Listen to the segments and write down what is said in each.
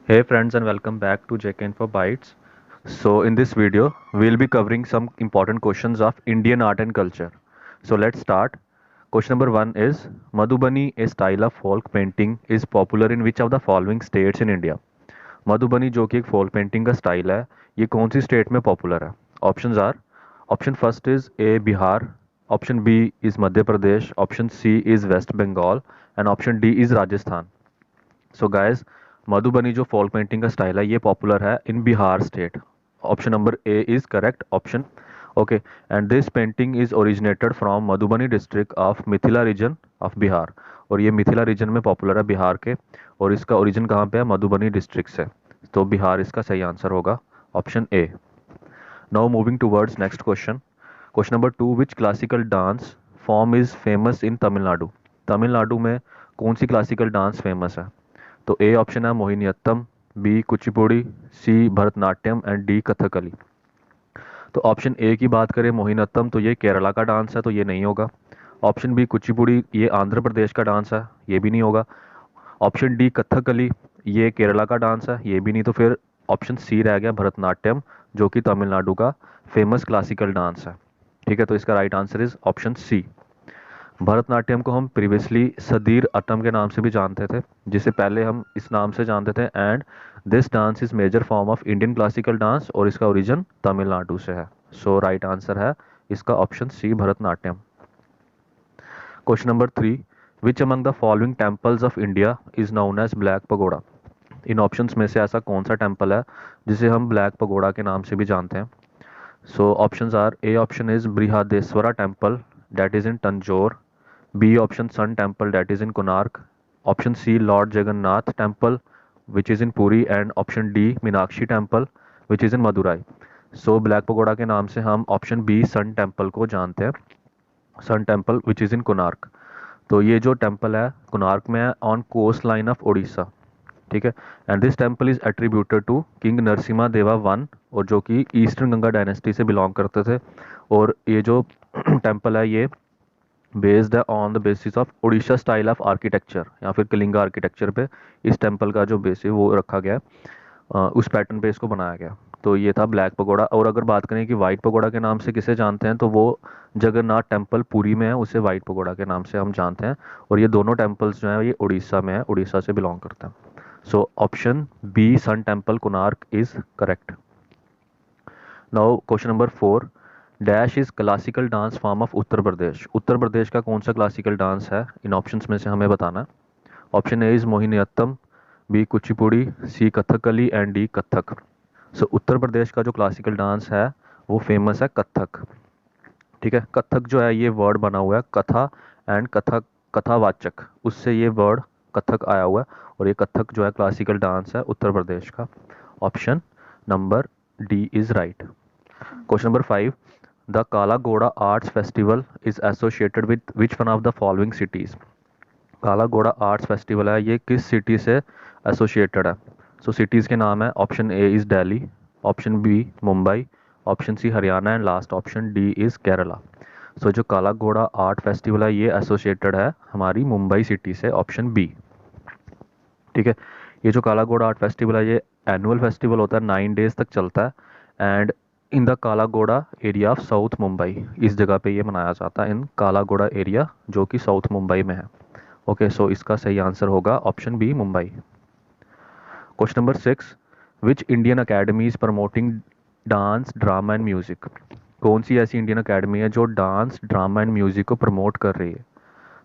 Hey friends and welcome back to JK Info Bytes. So in this video, we'll be covering some important questions of Indian art and culture. So let's start. Question number 1 is Madhubani, a style of folk painting, is popular in which of the following states in India? Madhubani जो कि एक folk painting का style है, ये कौन सी state में popular है? Options are option first is A Bihar, option B is Madhya Pradesh, option C is West Bengal and option D is Rajasthan. So guys, Madhubani जो फॉल पेंटिंग का स्टाइल है ये पॉपुलर है in Bihar state. Option number A is correct option. Okay, and this painting is originated from Madhubani district of Mithila region of Bihar. और ये Mithila reason में popular है बिहार के. और इसका ओरिजिन कहाँ पे है? मधुबनी डिस्ट्रिक्ट से. तो बिहार इसका सही आंसर होगा option A. Now moving towards next question. Question number 2, which classical dance form is famous in Tamil Nadu? Tamil Nadu में कौन सी क्लासिकल डांस फेमस है? तो ए ऑप्शन है Mohiniyattam, B Kuchipudi, C Bharatanatyam and D Kathakali. तो ऑप्शन ए की बात करें मोहिनीअट्टम, तो ये केरला का डांस है, तो ये नहीं होगा. ऑप्शन बी कुचिपुड़ी, ये आंध्र प्रदेश का डांस है, ये भी नहीं होगा. ऑप्शन डी कथकली, ये केरला का डांस है, ये भी नहीं. तो फिर ऑप्शन सी रह गया भरतनाट्यम, जो कि तमिलनाडु का फेमस क्लासिकल डांस है. ठीक है, तो इसका right answer is option C. Bharatanatyam को हम प्रीवियसली सदीर अटम के नाम से भी जानते थे, जिसे पहले हम इस नाम से जानते थे. And this dance is major form of Indian classical dance और इसका ओरिजिन तमिलनाडु से है. सो राइट आंसर है इसका option C Bharatanatyam. Question number 3, which among the following temples of India is known as black pagoda? इन ऑप्शंस में से ऐसा कौन सा टेम्पल है जिसे हम ब्लैक पगोड़ा के नाम से भी जानते हैं? So options are A option is Brihadeeswara temple that is in Tanjore, B option sun temple that is in Konark, option C lord Jagannath temple which is in Puri and option D Meenakshi temple which is in Madurai. So black pagoda के नाम से हम option B sun temple को जानते हैं, sun temple which is in Konark. तो ये जो टेम्पल है कोणार्क में है on coast line of Orissa. ठीक है, and this temple is attributed to king Narasimha Deva one, और जो कि ईस्टर्न गंगा डायनेस्टी से बिलोंग करते थे. और ये जो टेम्पल है ये बेस्ड है on the basis of Orissa style of architecture या फिर कलिंगा आर्किटेक्चर पे. इस टेम्पल का जो बेस है वो रखा गया, उस पैटर्न पे इसको बनाया गया. तो ये था ब्लैक पगोड़ा. और अगर बात करें कि वाइट पगोड़ा के नाम से किसे जानते हैं, तो वो जगन्नाथ टेम्पल पुरी में है, उसे वाइट पगोड़ा के नाम से हम जानते हैं. और ये दोनों टेम्पल्स जो हैं ये उड़ीसा में है, उड़ीसा से बिलोंग करते हैं. So option B sun temple Konark is correct. Now question number 4, dash is classical dance form of Uttar Pradesh? Uttar Pradesh का कौन सा क्लासिकल डांस है? इन ऑप्शंस में से हमें बताना है. Option A is Mohiniyattam, B Kuchipudi, C Kathakali and D Kathak. So Uttar Pradesh का जो क्लासिकल डांस है वो फेमस है कथक. ठीक है, कथक जो है ये वर्ड बना हुआ है कथा एंड कथक, कथावाचक, उससे ये वर्ड कथक आया हुआ है. और ये कथक जो है क्लासिकल डांस है उत्तर प्रदेश का. Option number D is right. Question number 5, the काला घोड़ा arts festival is associated with which one of the following cities? काला घोड़ा आर्ट्स फेस्टिवल है ये किस सिटी से एसोसिएटेड है? सो सिटीज़ के नाम है option A is Delhi, option B Mumbai, option C Haryana and last option D is Kerala. So जो काला घोड़ा आर्ट फेस्टिवल है ये एसोसिएटेड है हमारी मुंबई सिटी से, ऑप्शन बी. ठीक है, ये जो काला घोड़ा आर्ट फेस्टिवल है ये एनुअल फेस्टिवल होता है, 9 डेज तक चलता है. एंड इन द काला घोड़ा एरिया ऑफ साउथ मुंबई, इस जगह पे ये मनाया जाता है, इन काला घोड़ा एरिया जो कि साउथ मुंबई में है. ओके, सो इसका सही आंसर होगा option B Mumbai. Question number 6, which Indian academy is promoting dance drama and music? कौन सी ऐसी इंडियन अकेडमी है जो डांस ड्रामा एंड म्यूजिक को प्रमोट कर रही है?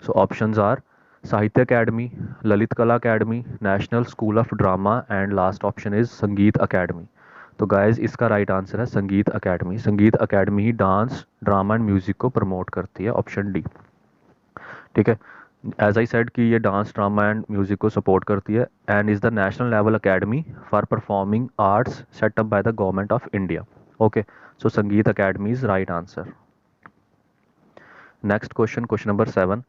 So options are Sahitya academy, Lalit Kala academy, national school of drama and last option is Sangeet academy. तो गाइज इसका राइट आंसर है संगीत अकेडमी. संगीत अकेडमी ही डांस ड्रामा एंड म्यूजिक को प्रमोट करती है, ऑप्शन डी. ठीक है, एज आई सेड कि ये डांस ड्रामा एंड म्यूजिक को सपोर्ट करती है and is the national level academy for performing arts set up by the government of India. Okay, so Sangeet academy is right answer. Next question, question number 7,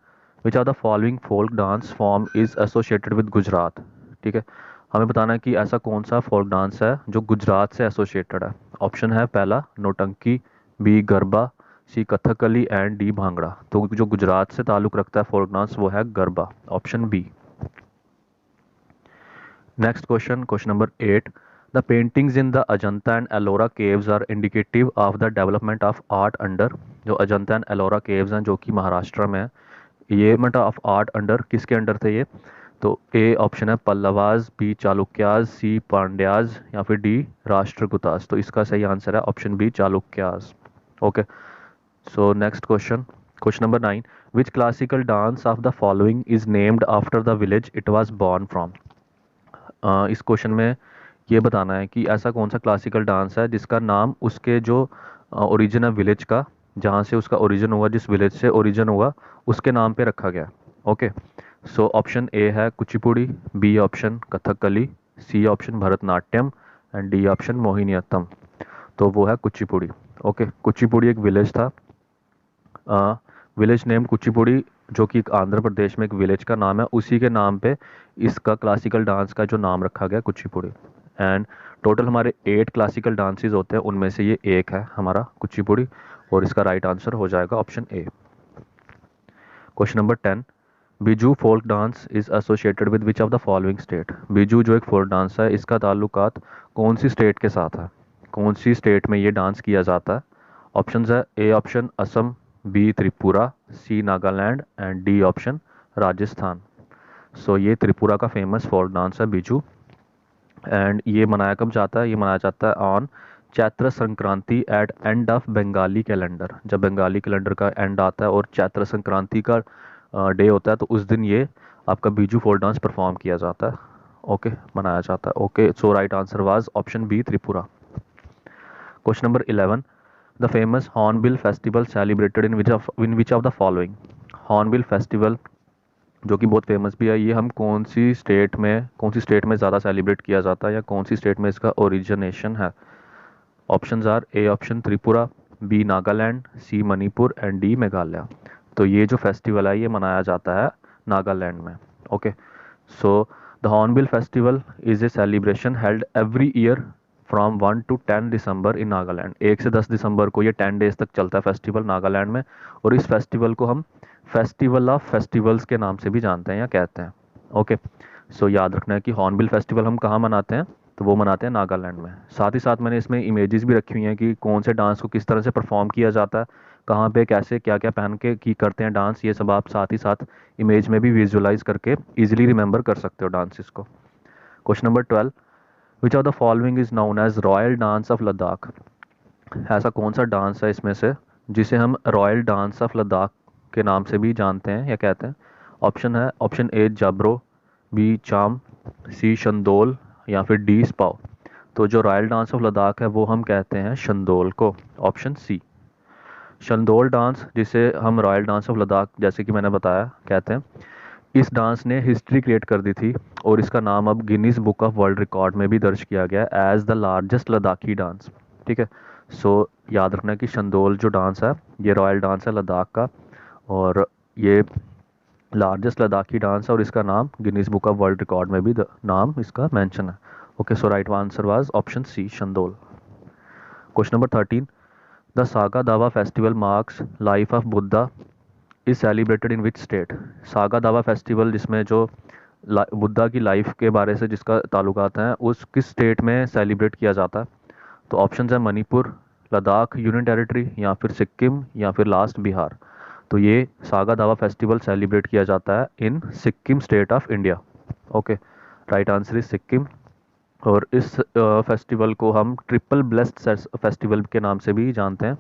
which are the following folk dance form is associated with Gujarat? ठीक है, हमें बताना है कि ऐसा कौन सा folk dance है जो गुजरात से एसोसिएटेड है. ऑप्शन है पहला Nautanki, B Garba, C Kathakali and D Bhangra. तो जो गुजरात से ताल्लुक रखता है फोल्क डांस वो है Garba, option B. Next question, question number 8. The paintings in the Ajanta and Ellora caves are indicative of the development of art under, जो अजंता एंड एलोरा केव्स हैं जो कि महाराष्ट्र में है, ये मतलब ऑफ आर्ट अंडर किसके अंडर थे ये? तो ए ऑप्शन है पल्लवाज, बी चालुक्याज, सी पांड्याज या फिर डी राष्ट्रकूटाज। तो इसका सही आंसर है option B Chalukyas. Okay, so next question, question number 9. Which classical dance of the following is named after the village it was born from? इस क्वेश्चन में ये बताना है कि ऐसा कौन सा क्लासिकल डांस है जिसका नाम उसके जो ओरिजिन है विलेज का, जहाँ से उसका ओरिजिन हुआ, जिस विलेज से ओरिजिन हुआ उसके नाम पे रखा गया। ओके, सो ऑप्शन ए है Kuchipudi, B option Kathakali, C option Bharatanatyam and D option Mohiniyattam. तो वो है कुचिपुड़ी। ओके, कुचिपुड़ी एक विलेज था, विलेज नेम कुचिपुड़ी, जो कि एक आंध्र प्रदेश में एक विलेज का नाम है, उसी के नाम पे इसका क्लासिकल डांस का जो नाम रखा गया कुचिपुड़ी। एंड टोटल हमारे 8 क्लासिकल डांसेस होते हैं, उनमें से ये एक है हमारा कुचिपुड़ी, और इसका राइट आंसर हो जाएगा option A. Question number 10. Biju folk dance is associated with which of the following state? Biju जो एक फोल्क डांस है, इसका ताल्लुकात कौन सी स्टेट के साथ है? कौन सी स्टेट में ये डांस किया जाता है? ऑप्शंस है A option Assam, B Tripura, C Nagaland and D option Rajasthan. So ये त्रिपुरा का फेमस फोल्क डांस है बिजू, एंड ये मनाया कब जाता है? ये मनाया जाता है on Chaitra Sankranti at end of Bengali calendar. जब बंगाली कैलेंडर का एंड आता है और चैत्र संक्रांति का डे होता है, तो उस दिन ये आपका बिजू फोल्क डांस परफॉर्म किया जाता है। ओके, मनाया जाता है। Okay, so right answer was option B Tripura. Question number 11. The famous hornbill festival celebrated in which of the following? Hornbill festival जो कि बहुत फेमस भी है, ये हम कौन सी स्टेट में ज़्यादा सेलिब्रेट किया जाता है, या कौन सी स्टेट में इसका ओरिजिनेशन है? Options are A option Tripura, B Nagaland, C Manipur and D Meghalaya. तो ये जो फेस्टिवल है ये मनाया जाता है नागालैंड में। Okay, so the hornbill festival is a celebration held every year from 1 to 10 दिसंबर इन नागालैंड। 1 से 10 दिसंबर को ये 10 डेज तक चलता है फेस्टिवल नागालैंड में, और इस फेस्टिवल को हम फेस्टिवल ऑफ फेस्टिवल्स के नाम से भी जानते हैं या कहते हैं। ओके, सो याद रखना है कि हॉर्नबिल फेस्टिवल हम कहाँ मनाते हैं, तो वो मनाते हैं नागालैंड में। साथ ही साथ मैंने इसमें इमेजेस भी रखी हुई हैं कि कौन से डांस को किस तरह से परफॉर्म किया जाता है, कहाँ पे कैसे क्या क्या पहन के की करते हैं डांस, ये सब आप साथ ही साथ इमेज में भी विजुअलाइज करके इजीली रिमेंबर कर सकते हो डांसेस को। Question number 12. Which of the following is known as royal dance of Ladakh? ऐसा कौन सा डांस है इसमें से जिसे हम रॉयल डांस ऑफ लद्दाख के नाम से भी जानते हैं या कहते हैं? ऑप्शन है ऑप्शन ए जाब्रो, बी चाम, सी शंदोल या फिर डी स्पाओ। तो जो रॉयल डांस ऑफ लद्दाख है वो हम कहते हैं शंदोल को, ऑप्शन सी। शंदोल डांस, जिसे हम रॉयल डांस ऑफ लद्दाख जैसे कि मैंने बताया कहते हैं, इस डांस ने हिस्ट्री क्रिएट कर दी थी, और इसका नाम अब Guinness book of world record में भी दर्ज किया गया as the largest Ladakhi dance. ठीक है, सो याद रखना कि शंदोल जो डांस है ये रॉयल डांस है लद्दाख का, और ये लार्जेस्ट लद्दाखी डांस है, और इसका नाम Guinness book of world record में भी नाम इसका मेंशन है। Okay, so right answer was option C Shandol. Question number 13. The Saga Dawa festival marks life of Buddha is celebrated in which state? Saga Dawa festival, जिसमें जो बुद्धा की लाइफ के बारे से जिसका ताल्लुकात है, उस किस स्टेट में सेलिब्रेट किया जाता है? तो ऑप्शन है मणिपुर, लद्दाख यूनियन टेरिटरी या फिर सिक्किम या फिर लास्ट बिहार। तो ये सागा दावा फेस्टिवल सेलिब्रेट किया जाता है in Sikkim state of India. Okay, right answer is Sikkim, और इस फेस्टिवल को हम ट्रिपल ब्लेस्ड फेस्टिवल के नाम से भी जानते हैं।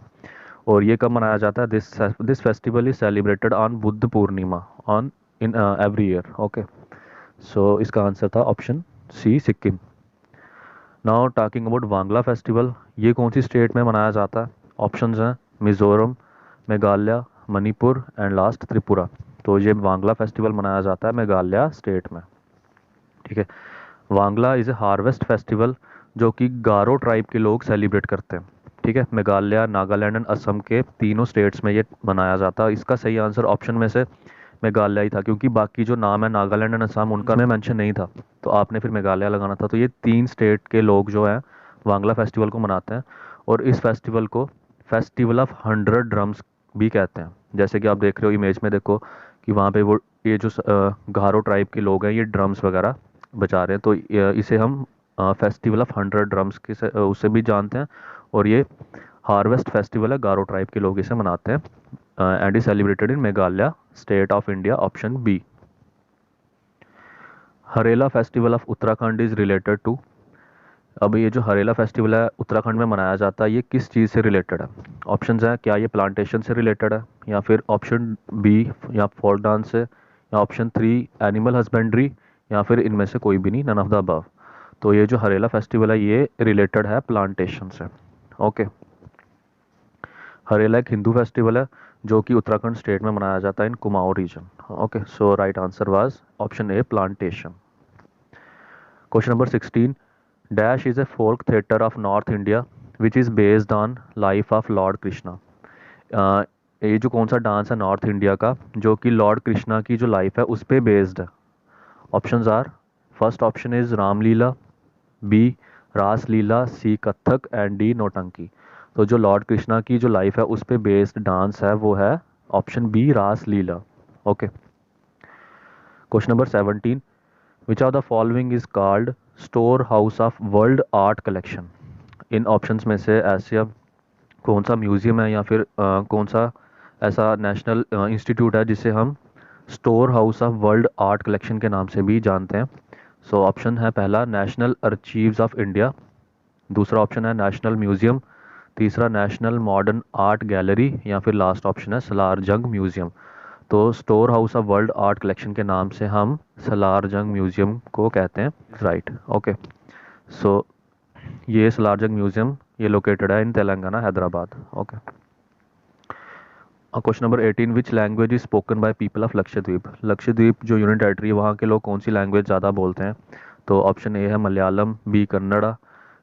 और ये कब मनाया जाता है? This festival is celebrated on Buddha Purnima on in every year. Okay, so इसका आंसर था option C Sikkim. Now talking about Wangala festival, ये कौन सी स्टेट में मनाया जाता है? ऑप्शंस हैं मिजोरम, मेघालय, मणिपुर एंड लास्ट त्रिपुरा। तो ये वांगला फेस्टिवल मनाया जाता है मेघालय स्टेट में। ठीक है, Wangala is a harvest festival जो कि गारो ट्राइब के लोग सेलिब्रेट करते हैं। ठीक है, मेघालय, नागालैंड एंड असम के तीनों स्टेट्स में ये मनाया जाता है। इसका सही आंसर ऑप्शन में से मेघालय ही था, क्योंकि बाकी जो नाम है नागालैंड एंड असम उनका में मेंशन नहीं था, तो आपने फिर मेघालय लगाना था। तो ये 3 स्टेट के लोग जो हैं वांगला फेस्टिवल को मनाते हैं, और इस फेस्टिवल को फेस्टिवल ऑफ 100 ड्रम्स भी कहते हैं। जैसे कि आप देख रहे हो इमेज में, देखो कि वहाँ पे वो ये जो गारो ट्राइब के लोग हैं ये ड्रम्स वगैरह बजा रहे हैं, तो इसे हम फेस्टिवल ऑफ 100 ड्रम्स के उससे भी जानते हैं। और ये हार्वेस्ट फेस्टिवल है, गारो ट्राइब के लोग इसे मनाते हैं and is celebrated in Meghalaya state of India, option B. Harela festival of Uttarakhand is related to. अब ये जो हरेला फेस्टिवल है उत्तराखंड में मनाया जाता है, ये किस चीज़ से रिलेटेड है? ऑप्शंस हैं, क्या ये प्लांटेशन से रिलेटेड है, या फिर ऑप्शन बी या फोक डांस से, या ऑप्शन 3 एनिमल हस्बेंड्री, या फिर इनमें से कोई भी नहीं, नन ऑफ द अबव। तो ये जो हरेला फेस्टिवल है ये रिलेटेड है प्लांटेशन से। ओके। हरेला एक हिंदू फेस्टिवल है जो कि उत्तराखंड स्टेट में मनाया जाता है in Kumaon region. Okay, so right answer was option A plantation. Question number 16, dash is a folk theatre of north India which is based on life of lord Krishna. ये जो कौन सा डांस है नॉर्थ इंडिया का जो कि लॉर्ड कृष्णा की जो लाइफ है उस पे बेस्ड है? Options are, first option is Ramlila, B रास Leela, C Kathak and D Nautanki. तो जो लॉर्ड कृष्णा की जो लाइफ है उस पे बेस्ड डांस है वो है ऑप्शन बी रास Leela. Okay. Question number 17, which of the following is called storehouse of world art collection. इन ऑप्शंस में से ऐसे अब कौन सा म्यूजियम है या फिर कौन सा ऐसा नेशनल इंस्टीट्यूट है जिसे हम store house of world art collection के नाम से भी जानते हैं? सो ऑप्शन है, पहला नेशनल आर्चीव्स ऑफ इंडिया, दूसरा ऑप्शन है नेशनल म्यूजियम, तीसरा नेशनल मॉडर्न आर्ट गैलरी, या फिर लास्ट ऑप्शन है सलार जंग म्यूजियम। तो store house of world art collection के नाम से हम सलार जंग म्यूजियम को कहते हैं, राइट। ओके, सो ये सलार जंग म्यूजियम ये लोकेटेड है in Telangana Hyderabad. Okay. Question number 18, which language is spoken by people of Lakshadweep. Lakshadweep जो यूनियन टेरिटरी है वहाँ के लोग कौन सी लैंग्वेज ज़्यादा बोलते हैं? तो ऑप्शन ए है Malayalam, B Kannada,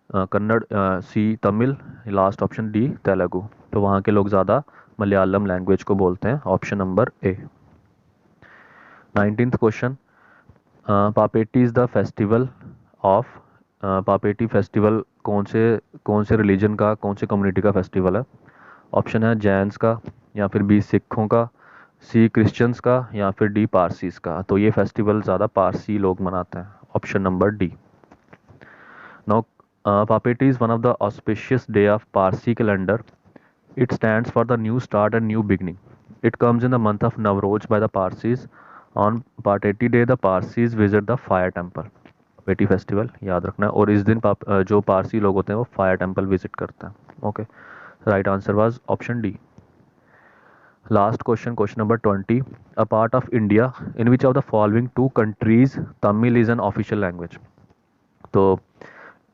Kannada, C Tamil, last option D Telugu. तो वहाँ के लोग ज़्यादा मलयालम लैंग्वेज को बोलते हैं, option number A. 19th question, Pateti is the festival of. Pateti festival कौन से रिलीजन का, कौन से कम्युनिटी का फेस्टिवल है? ऑप्शन है जैन्स का, या फिर बी सिखों का, सी क्रिश्चियंस का, या फिर डी पारसीस का। तो ये फेस्टिवल ज़्यादा पारसी लोग मनाते हैं, option number D. Now Pateti is one of the auspicious day of Parsi calendar. It stands for the new start and new beginning. It comes in the month of Navroz by the Parsis. On Pateti Day, the Parsis visit the fire temple. पेटी festival याद रखना है, और इस दिन जो पारसी लोग होते हैं वो फायर टेम्पल विजिट करते हैं। Okay, right answer was option D. Last question, question number 20, a part of India in which of the following two countries Tamil is an official language. तो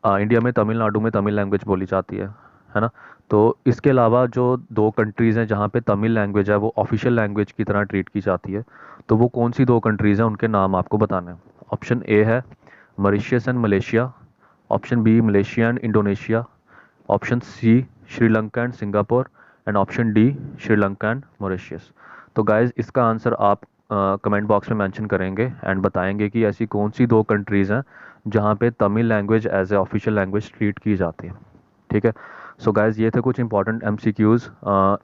इंडिया में तमिलनाडु में तमिल लैंग्वेज बोली जाती है ना? तो इसके अलावा जो 2 कंट्रीज़ हैं जहाँ पे तमिल लैंग्वेज है वो ऑफिशियल लैंग्वेज की तरह ट्रीट की जाती है, तो वो कौन सी 2 कंट्रीज़ हैं उनके नाम आपको बताने हैं। ऑप्शन ए है Mauritius and Malaysia, option B Malaysia and Indonesia, option C Sri Lanka and Singapore, and option D Sri Lanka and Mauritius. तो गाइज इसका आंसर आप कमेंट बॉक्स में मेंशन करेंगे एंड बताएंगे कि ऐसी कौन सी 2 कंट्रीज़ हैं जहाँ पे Tamil language as a official language treat की जाती है। ठीक है, सो गाइज ये थे कुछ important MCQs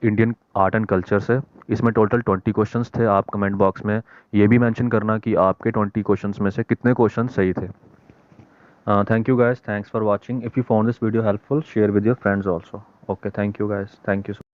Indian art and culture से। इसमें टोटल 20 क्वेश्चंस थे। आप कमेंट बॉक्स में ये भी मेंशन करना कि आपके 20 क्वेश्चंस में से कितने क्वेश्चन सही थे। Thank you guys, thanks for watching. If you found this video helpful, share with your friends also. Okay, thank you guys, thank you.